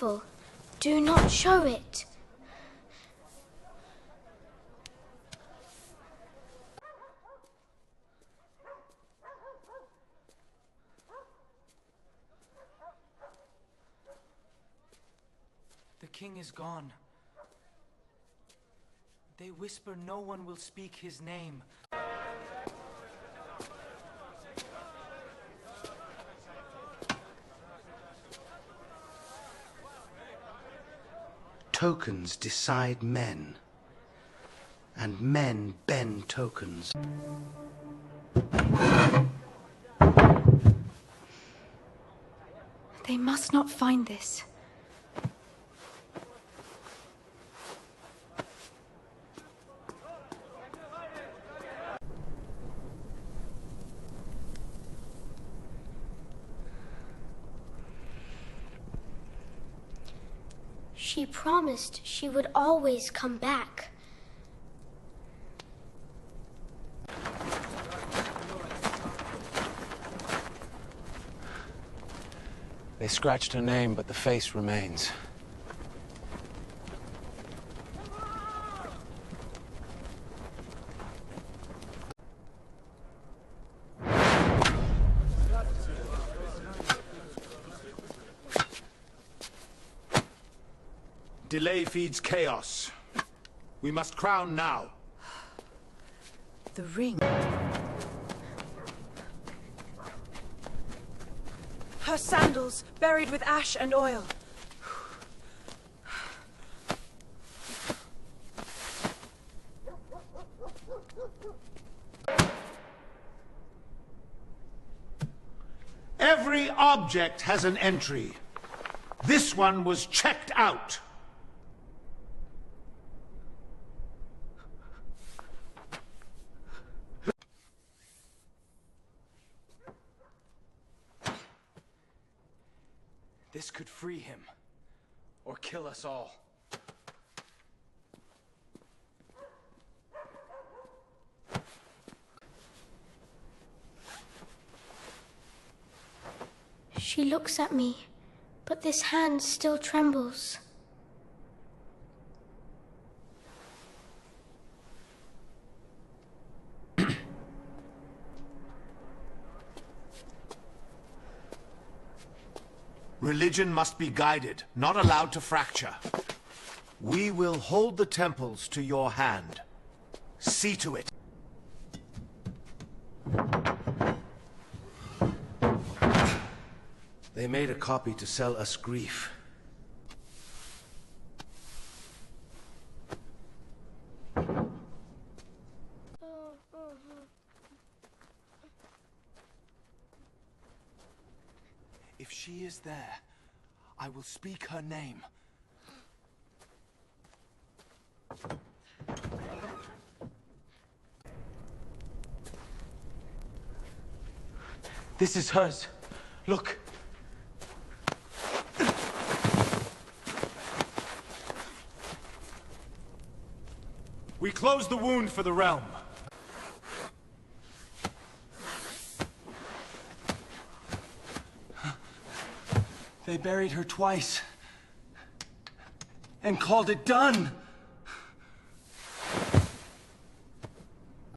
careful. Do not show it. The king is gone. They whisper no one will speak his name. Tokens decide men, and men bend tokens. They must not find this. She promised she would always come back. They scratched her name, but the face remains. Delay feeds chaos. We must crown now. The ring. Her sandals, buried with ash and oil. Every object has an entry. This one was checked out. This could free him, or kill us all. She looks at me, but this hand still trembles. Religion must be guided, not allowed to fracture. We will hold the temples to your hand. See to it. They made a copy to sell us grief. If she is there, I will speak her name. This is hers. Look. We close the wound for the realm. They buried her twice and called it done.